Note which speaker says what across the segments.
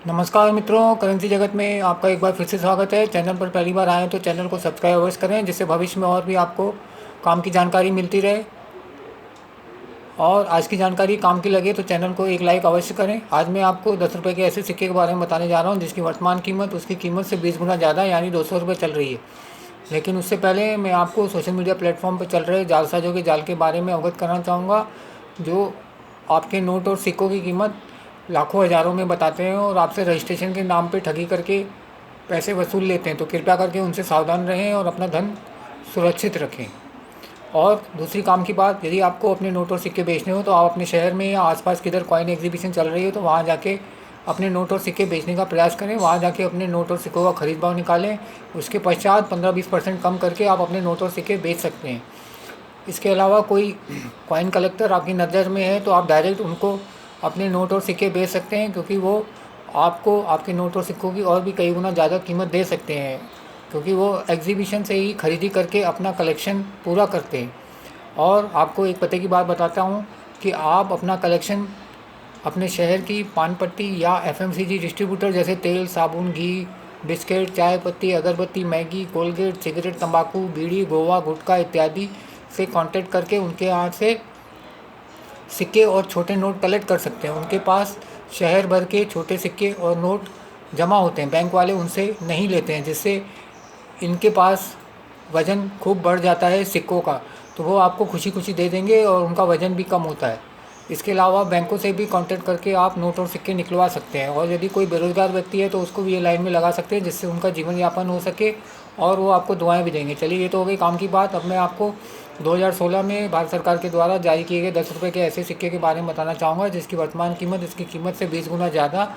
Speaker 1: नमस्कार मित्रों, करेंसी जगत में आपका एक बार फिर से स्वागत है। चैनल पर पहली बार आए तो चैनल को सब्सक्राइब अवश्य करें, जिससे भविष्य में और भी आपको काम की जानकारी मिलती रहे। और आज की जानकारी काम की लगे तो चैनल को एक लाइक अवश्य करें। आज मैं आपको 10 रुपये के ऐसे सिक्के के बारे में बताने जा रहा हूँ जिसकी वर्तमान कीमत उसकी कीमत से 20 गुना ज़्यादा यानी 200 रुपये चल रही है। लेकिन उससे पहले मैं आपको सोशल मीडिया प्लेटफॉर्म पर चल रहे जालसाजों के जाल के बारे में अवगत करना चाहूँगा, जो आपके नोट और सिक्कों की कीमत लाखों हज़ारों में बताते हैं और आपसे रजिस्ट्रेशन के नाम पे ठगी करके पैसे वसूल लेते हैं। तो कृपया करके उनसे सावधान रहें और अपना धन सुरक्षित रखें। और दूसरी काम की बात, यदि आपको अपने नोट और सिक्के बेचने हो तो आप अपने शहर में या आसपास किधर कॉइन एग्जीबिशन चल रही हो तो वहाँ जाके अपने नोट और सिक्के बेचने का प्रयास करें। वहाँ जाके अपने नोट और सिक्कों का खरीद भाव निकालें। उसके पश्चात 15-20% कम करके आप अपने नोट और सिक्के बेच सकते हैं। इसके अलावा कोई कॉइन कलेक्टर आपकी नज़र में है तो आप डायरेक्ट उनको अपने नोट और सिक्के बेच सकते हैं, क्योंकि वो आपको आपके नोट और सिक्कों की और भी कई गुना ज़्यादा कीमत दे सकते हैं, क्योंकि वो एग्जीबिशन से ही खरीदी करके अपना कलेक्शन पूरा करते हैं। और आपको एक पते की बात बताता हूँ कि आप अपना कलेक्शन अपने शहर की पान पट्टी या एफएमसीजी डिस्ट्रीब्यूटर जैसे तेल, साबुन, घी, बिस्किट, चाय पत्ती, अगरबत्ती, मैगी, कोलगेट, सिगरेट, तंबाकू, बीड़ी, गोवा, गुटखा इत्यादि से कांटेक्ट करके उनके यहाँ से सिक्के और छोटे नोट कलेक्ट कर सकते हैं। उनके पास शहर भर के छोटे सिक्के और नोट जमा होते हैं। बैंक वाले उनसे नहीं लेते हैं, जिससे इनके पास वज़न खूब बढ़ जाता है सिक्कों का, तो वो आपको खुशी खुशी दे देंगे और उनका वज़न भी कम होता है। इसके अलावा बैंकों से भी कांटेक्ट करके आप नोट और सिक्के निकलवा सकते हैं। और यदि कोई बेरोज़गार व्यक्ति है तो उसको भी ये लाइन में लगा सकते हैं, जिससे उनका जीवन यापन हो सके और वो आपको दुआएं भी देंगे। चलिए, ये तो हो गई काम की बात। अब मैं आपको 2016 में भारत सरकार के द्वारा जारी किए गए 10 रुपये के ऐसे सिक्के के बारे में बताना चाहूँगा जिसकी वर्तमान कीमत इसकी कीमत से 20 गुना ज़्यादा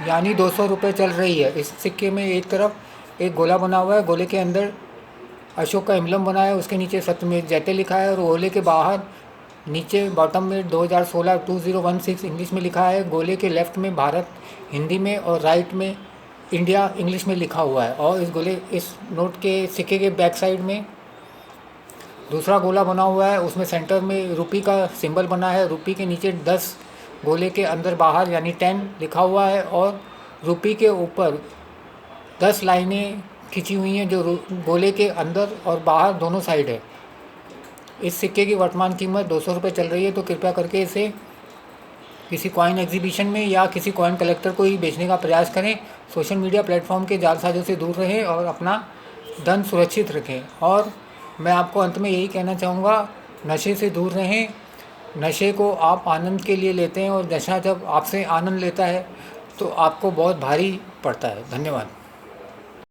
Speaker 1: यानी 200 रुपये चल रही है। इस सिक्के में एक तरफ एक गोला बना हुआ है, गोले के अंदर अशोक का एम्बलम बना है, उसके नीचे सत्यमेव जयते लिखा है और गोले के बाहर नीचे बॉटम में 2016 2016 इंग्लिश में लिखा है। गोले के लेफ़्ट में भारत हिंदी में और राइट में इंडिया इंग्लिश में लिखा हुआ है। और इस नोट के सिक्के के बैक साइड में दूसरा गोला बना हुआ है, उसमें सेंटर में रुपी का सिंबल बना है। रुपी के नीचे 10 गोले के अंदर बाहर यानी 10 लिखा हुआ है और रुपी के ऊपर 10 लाइनें खिंची हुई हैं जो गोले के अंदर और बाहर दोनों साइड है। इस सिक्के की वर्तमान कीमत 200 रुपये चल रही है, तो कृपया करके इसे किसी कॉइन एग्जीबिशन में या किसी कॉइन कलेक्टर को ही बेचने का प्रयास करें। सोशल मीडिया प्लेटफॉर्म के जालसाजों से दूर रहें और अपना धन सुरक्षित रखें। और मैं आपको अंत में यही कहना चाहूँगा, नशे से दूर रहें। नशे को आप आनंद के लिए लेते हैं और नशा जब आपसे आनंद लेता है तो आपको बहुत भारी पड़ता है। धन्यवाद।